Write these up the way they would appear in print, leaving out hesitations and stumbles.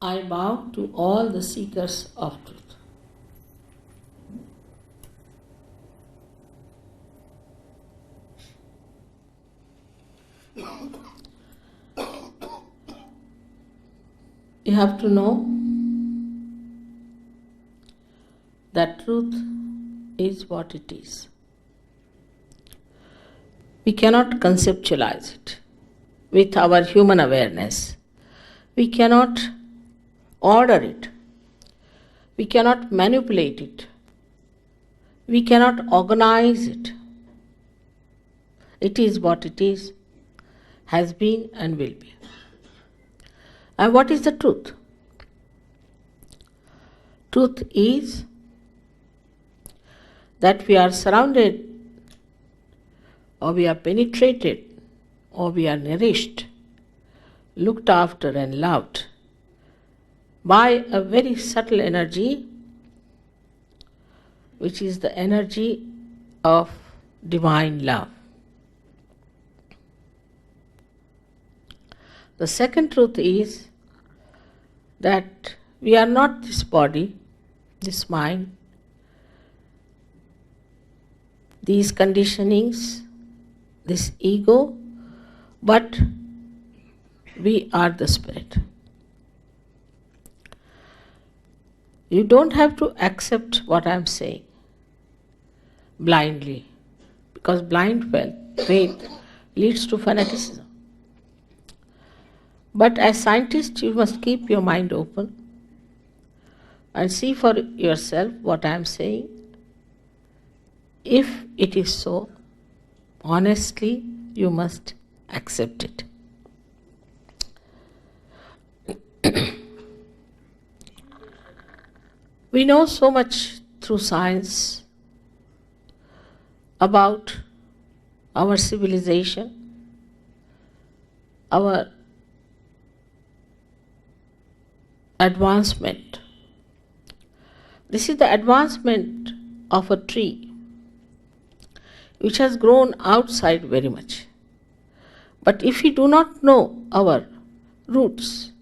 I bow to all the seekers of truth. You have to know that truth is what it is. We cannot conceptualize it with our human awareness. We cannot order it. We cannot manipulate it. We cannot organize it. It is what it is, has been and will be. And what is the truth? Truth is that we are surrounded, or we are penetrated, or we are nourished, looked after and loved by a very subtle energy, which is the energy of divine love. The second truth is that we are not this body, this mind, these conditionings, this ego, but we are the spirit. You don't have to accept what I am saying blindly, because blind faith leads to fanaticism. But as scientists, you must keep your mind open and see for yourself what I am saying. If it is so, honestly, you must accept it. We know so much through science about our civilization, our advancement. This is the advancement of a tree which has grown outside very much. But if we do not know our roots,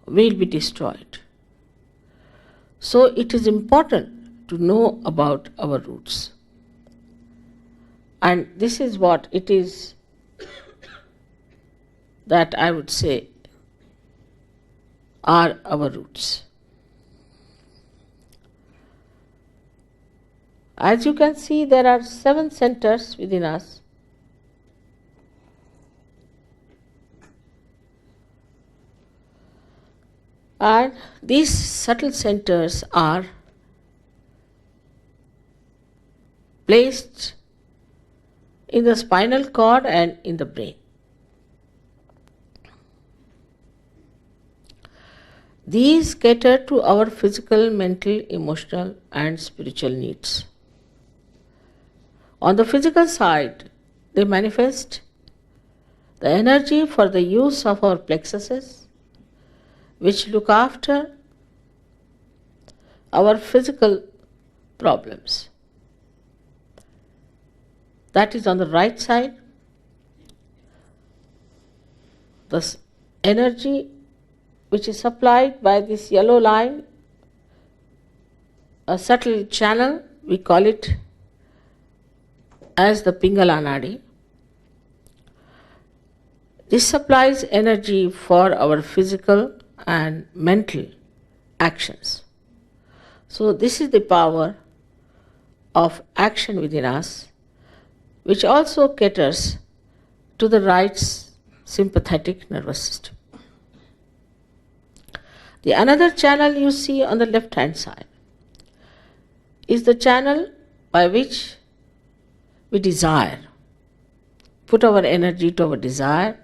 we will be destroyed. So it is important to know about our roots. And this is what it is that I would say are our roots. As you can see, there are 7 centers within us. And these subtle centers are placed in the spinal cord and in the brain. These cater to our physical, mental, emotional, and spiritual needs. On the physical side, they manifest the energy for the use of our plexuses, which look after our physical problems. That is on the right side. The energy which is supplied by this yellow line, a subtle channel, we call it as the Pingala Nadi. This supplies energy for our physical and mental actions. So this is the power of action within us, which also caters to the right sympathetic nervous system. The another channel you see on the left hand side is the channel by which we desire, put our energy to our desire.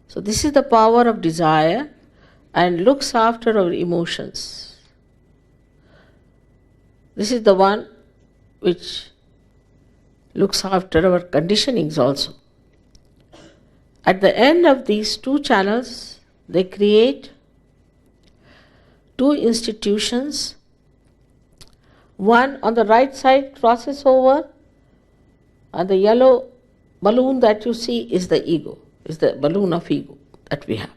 So this is the power of desire and looks after our emotions. This is the one which looks after our conditionings also. At the end of these 2 channels, they create 2 institutions. One on the right side crosses over, and the yellow balloon that you see is the ego, is the balloon of ego that we have.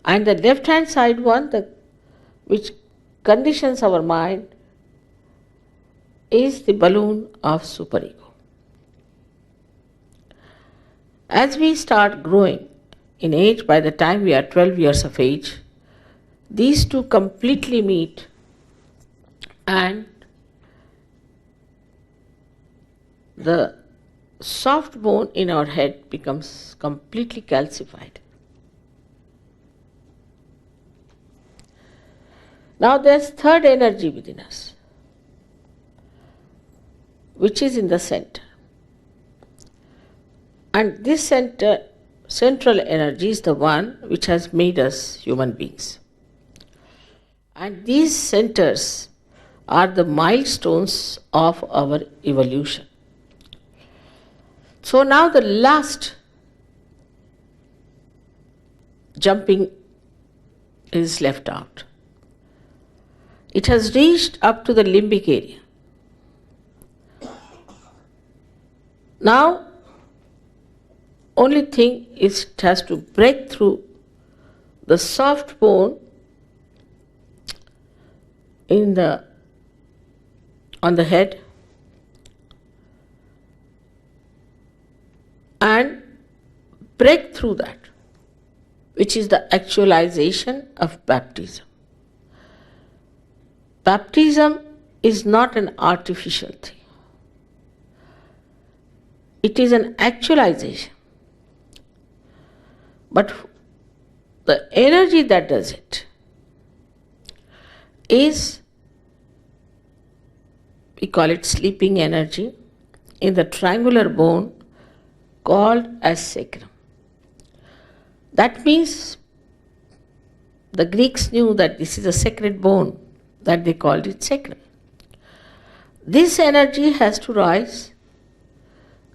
And the left hand side one, which conditions our mind, is the balloon of superego. As we start growing in age, by the time we are 12 years of age, these two completely meet and the soft bone in our head becomes completely calcified. Now there's third energy within us, which is in the center. And this central energy is the one which has made us human beings. And these centers are the milestones of our evolution. So now the last jumping is left out. It has reached up to the limbic area. Now, only thing is it has to break through the soft bone on the head and break through that, which is the actualization of baptism. Baptism is not an artificial thing. It is an actualization. But the energy that does it is, we call it sleeping energy, in the triangular bone called as sacrum. That means the Greeks knew that this is a sacred bone, that they called it sacrum. This energy has to rise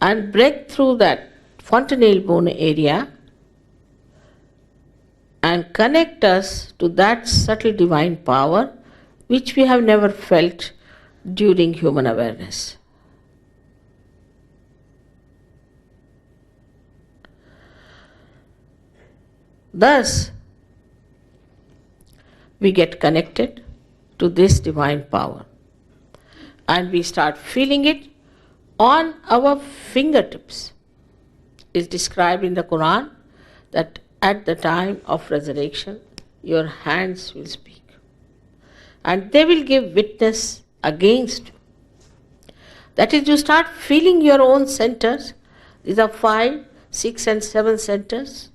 and break through that fontanelle bone area and connect us to that subtle divine power which we have never felt during human awareness. Thus, we get connected to this divine power and we start feeling it on our fingertips. It's described in the Quran that at the time of resurrection, your hands will speak and they will give witness against you. That is, you start feeling your own centers. These are 5, 6 and 7 centers,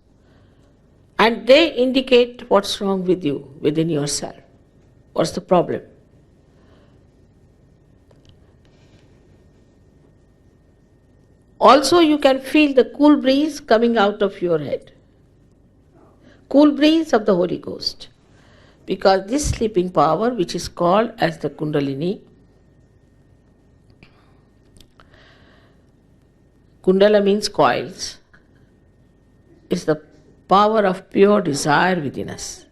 and they indicate what's wrong with you within yourself. What's the problem? Also, you can feel the cool breeze coming out of your head. Cool breeze of the Holy Ghost. Because this sleeping power, which is called as the Kundalini, Kundala means coils, is the power of pure desire within us.